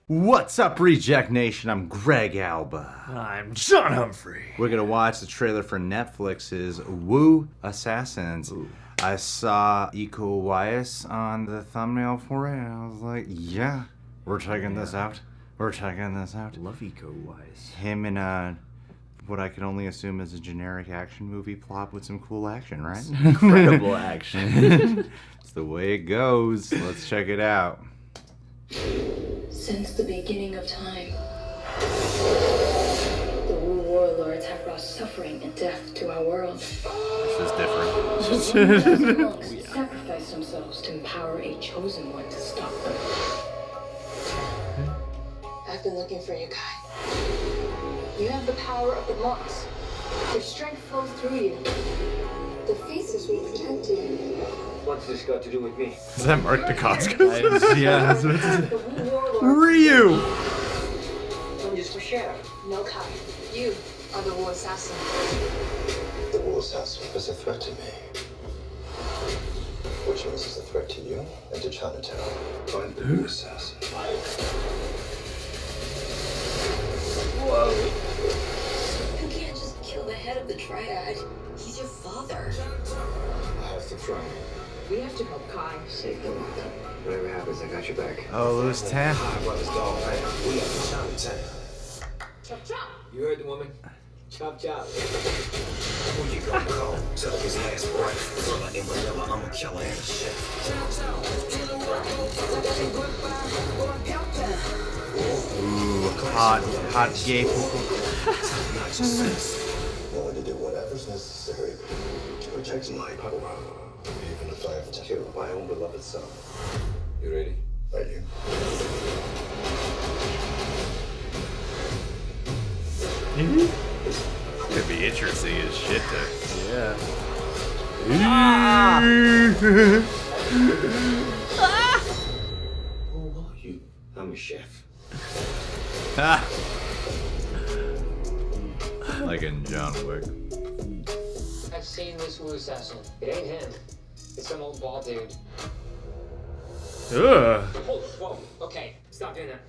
What's up, Reject Nation? I'm Greg Alba. I'm John Humphrey. We're gonna watch the trailer for Netflix's Wu Assassins. Ooh. I saw Iko Uwais on the thumbnail for it, and I was like, yeah, we're checking this out. We're checking this out. Love Iko Uwais. Him in what I can only assume is a generic action movie plot with some cool action, right? Incredible action. It's the way it goes. Let's check it out. Since the beginning of time, the Wu warlords have brought suffering and death to our world. This is different. The monks sacrificed themselves to empower a chosen one to stop them. I've been looking for you, Kai. You have the power of the monks. Their strength flows through you. The faces will protect you. What's this got to do with me? Is that Mark Dacascos? Yeah. The Wu warlords. Ryu! I'm just a sheriff. No, Kai. You are the Wu assassin. The Wu assassin is a threat to me. Which means it's a threat to you and to Chinatown. Find the Wu assassin. Whoa. You can't just kill the head of the triad. He's your father. I have to try. We have to help Kai save the world. Whatever happens, I got your back. Oh, Louis Tan. Hi, brothers, dog, man. We are in Chinatown. Chop chop. You heard the woman? Chop chop. Who you gonna call? Till his last breath. Thriller in Manila, I'm a killer and a chef. Ooh, hot gay people. Not just this. Willing to do whatever's necessary to protect my power. Even if I have to kill my own beloved son. You ready? Are you? Could be interesting as shit to. Yeah. Who are you? I'm a chef. Like in John Wick. I've seen this Wu assassin. It ain't him. It's some old bald dude. Ugh. Whoa. Okay, stop doing that.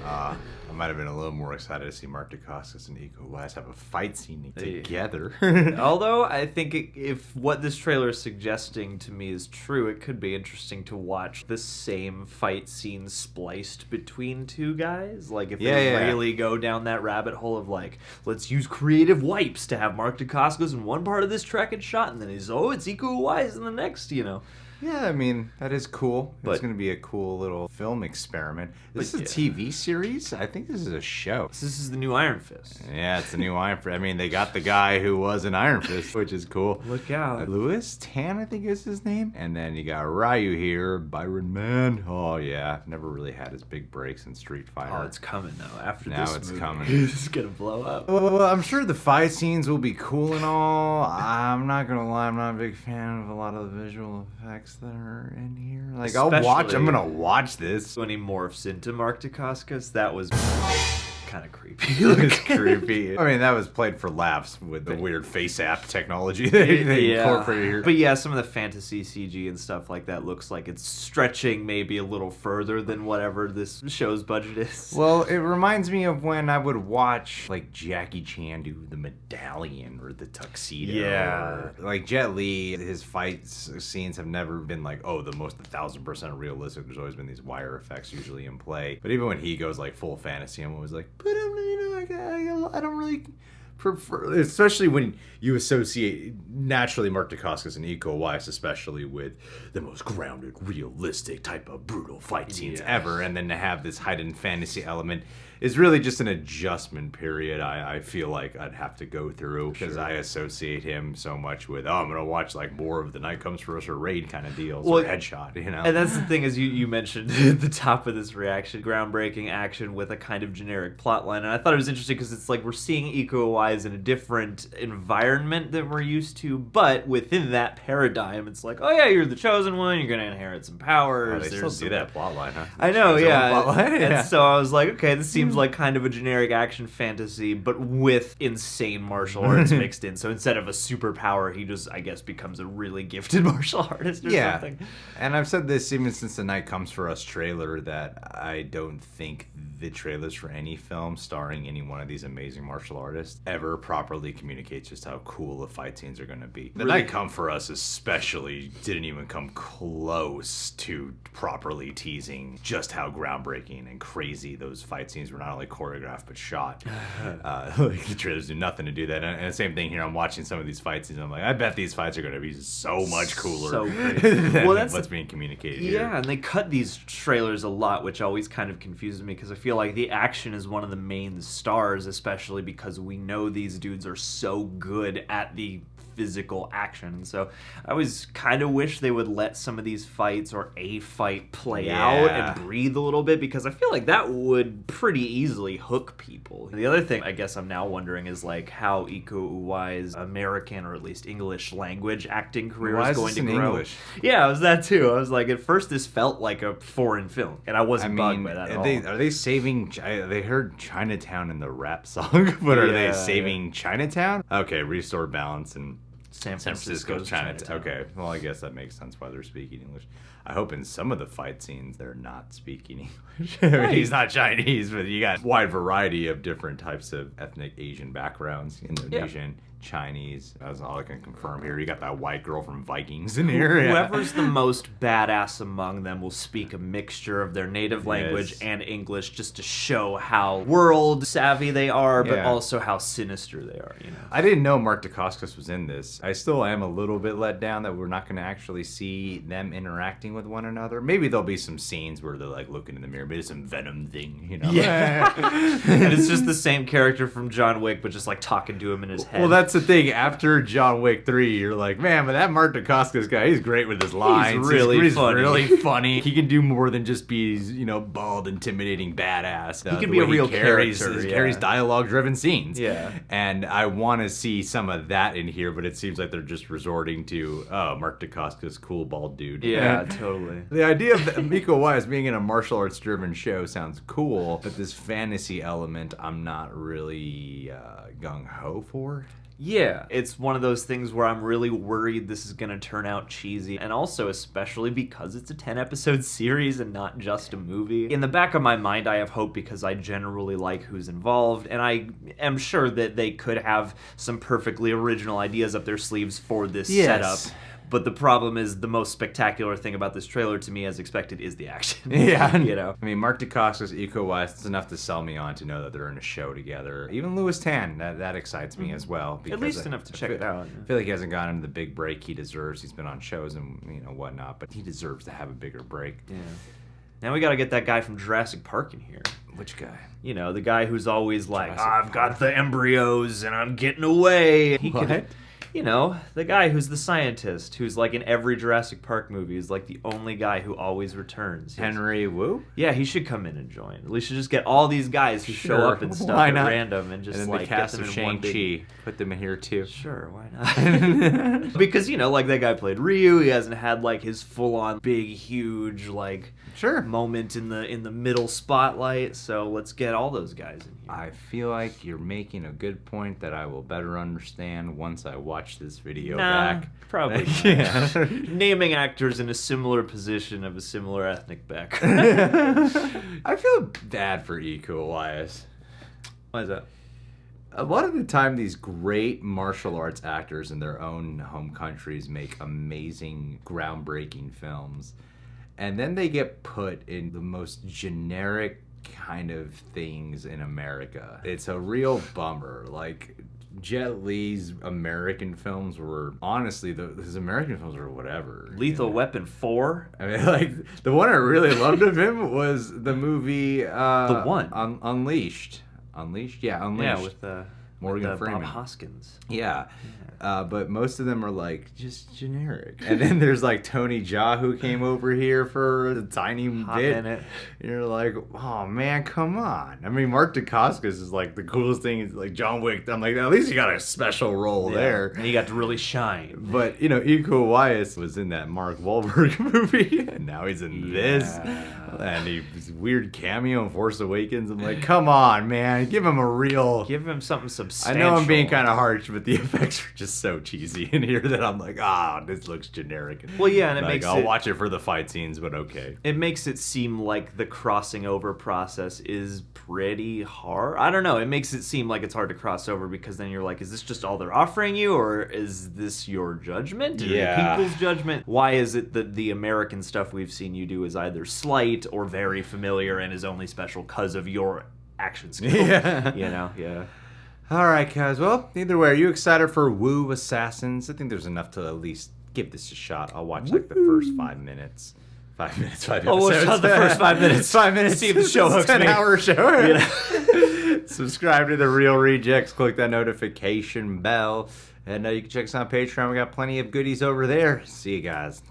I might have been a little more excited to see Mark Dacascos and Iko Uwais have a fight scene together. Although I think if what this trailer is suggesting to me is true, it could be interesting to watch the same fight scene spliced between two guys. Like if they really go down that rabbit hole of like, let's use creative wipes to have Mark Dacascos in one part of this track and shot, and then it's Iko Uwais in the next, Yeah, I mean, that is cool. But- It's going to be a cool little film experiment. This is a TV series? I think this is a show. This is the new Iron Fist. Yeah, it's the new Iron Fist. I mean, they got the guy who was in Iron Fist, which is cool. Look out. Louis Tan, I think is his name. And then you got Ryu here, Byron Man. Oh, yeah. Never really had his big breaks in Street Fighter. Oh, it's coming though. After Now this it's movie, coming. It's gonna blow up. Well, I'm sure the fight scenes will be cool and all. I'm not gonna lie, I'm not a big fan of a lot of the visual effects that are in here. Like, I'm gonna watch this. When he morphs into Mark Dacascos, that was kind of creepy. It's creepy. I mean, that was played for laughs with the weird face app technology they incorporated here. But yeah, some of the fantasy CG and stuff like that looks like it's stretching maybe a little further than whatever this show's budget is. Well, it reminds me of when I would watch like Jackie Chan do the medallion or the tuxedo. Yeah. Or, like Jet Li, his fight scenes have never been like, oh, the most 1,000% realistic. There's always been these wire effects usually in play. But even when he goes like full fantasy, I'm always like, but I don't really prefer, especially when you associate naturally Mark Dacascos and Iko Uwais, especially with the most grounded, realistic type of brutal fight scenes ever, and then to have this heightened fantasy element is really just an adjustment period I feel like I'd have to go through because I associate him so much with, I'm gonna watch like more of the Night Comes For Us or Raid kind of deals or Headshot, And that's the thing, is you mentioned at the top of this reaction, groundbreaking action with a kind of generic plot line, and I thought it was interesting because it's like we're seeing Iko Uwais in a different environment than we're used to, but within that paradigm, it's like, oh yeah, you're the chosen one, you're gonna inherit some powers. They still do that plot line, huh? I know, yeah. Plot line? And so I was like, okay, this seems seems like kind of a generic action fantasy, but with insane martial arts mixed in. So instead of a superpower, he just, I guess, becomes a really gifted martial artist or something. And I've said this even since the Night Comes For Us trailer, that I don't think the trailers for any film starring any one of these amazing martial artists ever properly communicates just how cool the fight scenes are going to be. The Night Come For Us especially didn't even come close to properly teasing just how groundbreaking and crazy those fight scenes were, not only choreographed but shot. Like, the trailers do nothing to do that. And the same thing here, I'm watching some of these fight scenes, I'm like, I bet these fights are going to be so much cooler than what's being communicated here. Yeah, and they cut these trailers a lot, which always kind of confuses me, because I feel like the action is one of the main stars, especially because we know these dudes are so good at the physical action. So I always kind of wish they would let some of these fights or a fight play out and breathe a little bit, because I feel like that would pretty easily hook people. The other thing I guess I'm now wondering is like how Iko Uwais' American, or at least English language acting career is going to grow. English? Yeah, it was that too. I was like, at first this felt like a foreign film, and I wasn't bugged by that at all. Are they saving... They heard Chinatown in the rap song, but are they saving Chinatown? Okay, restore balance and San Francisco, Chinatown. Okay, well, I guess that makes sense why they're speaking English. I hope in some of the fight scenes they're not speaking English. I mean, he's not Chinese, but you got a wide variety of different types of ethnic Asian backgrounds. Indonesian, Chinese. That's all I can confirm here. You got that white girl from Vikings in here. Whoever's the most badass among them will speak a mixture of their native language and English, just to show how world savvy they are, but also how sinister they are. You know, I didn't know Mark Dacascos was in this. I still am a little bit let down that we're not going to actually see them interacting with one another. Maybe there'll be some scenes where they're like looking in the mirror, maybe some Venom thing, you know? Yeah. And it's just the same character from John Wick, but just like talking to him in his head. Well, that's the thing. After John Wick 3, you're like, man, but that Mark Dacascos guy, he's great with his lines. He's really funny. He can do more than just be, you know, bald, intimidating badass. He can be a real character. He carries dialogue-driven scenes. Yeah. And I want to see some of that in here, but it seems like they're just resorting to, oh, Mark Dacascos, cool bald dude. Yeah, totally. The idea of Iko Uwais being in a martial arts-driven show sounds cool, but this fantasy element I'm not really gung-ho for. Yeah, it's one of those things where I'm really worried this is going to turn out cheesy, and also especially because it's a 10-episode series and not just a movie. In the back of my mind, I have hope because I generally like who's involved, and I am sure that they could have some perfectly original ideas up their sleeves for this setup. But the problem is, the most spectacular thing about this trailer, to me, as expected, is the action. Yeah. You know? I mean, Mark Dacascos, Iko Uwais, it's enough to sell me on to know that they're in a show together. Even Louis Tan, that excites me as well. At least enough to check it out. I feel like he hasn't gotten the big break he deserves. He's been on shows and, you know, whatnot, but he deserves to have a bigger break. Yeah. Now we gotta get that guy from Jurassic Park in here. Which guy? You know, the guy who's always like, I've got the embryos and I'm getting away. What? You know, the guy who's the scientist, who's like in every Jurassic Park movie, is like the only guy who always returns. Henry Wu? Yeah, he should come in and join. We should just get all these guys who show up and stuff at random and just and then like the cast get them of in one big... Shang-Chi. Put them in here too. Sure, why not? Because, you know, like that guy played Ryu, he hasn't had like his full-on big, huge, like moment in the middle spotlight, so let's get all those guys in here. I feel like you're making a good point that I will better understand once I watch this video back. Probably not. Naming actors in a similar position of a similar ethnic background. I feel bad for Iko Uwais. Why is that? A lot of the time, these great martial arts actors in their own home countries make amazing, groundbreaking films. And then they get put in the most generic kind of things in America. It's a real bummer. Like, Jet Li's American films were, honestly, his American films were whatever. Lethal Weapon 4? I mean, like, the one I really loved of him was the movie... the one? Unleashed. Unleashed? Yeah, Unleashed. Yeah, Morgan Freeman. Bob Hoskins. Yeah. But most of them are like just generic. And then there's like Tony Jaa who came over here for a tiny bit. Minute. You're like, oh man, come on. I mean, Mark Dacascos is like the coolest thing. Is like John Wick. I'm like, at least you got a special role there. And you got to really shine. But you know, Iko Uwais was in that Mark Wahlberg movie, and now he's in this. And he's weird cameo in Force Awakens. I'm like, come on, man, give him something substantial. I know I'm being kind of harsh, but the effects are just so cheesy in here that I'm like, this looks generic. Well, yeah, and it like, makes I'll watch it for the fight scenes, but okay. It makes it seem like the crossing over process is pretty hard. I don't know. It makes it seem like it's hard to cross over because then you're like, is this just all they're offering you, or is this your judgment? Yeah. People's judgment? Why is it that the American stuff we've seen you do is either slight or very familiar and is only special because of your action skills? Yeah. You know? Yeah. All right, guys. Well, either way, are you excited for Woo Assassins? I think there's enough to at least give this a shot. I'll watch like the first 5 minutes. 5 minutes, 5 episodes. Oh, we'll shot the first 5 minutes. 5 minutes. See if the show hooks me. 10-hour show. Yeah. Subscribe to The Real Rejects. Click that notification bell. And you can check us on Patreon. We got plenty of goodies over there. See you guys.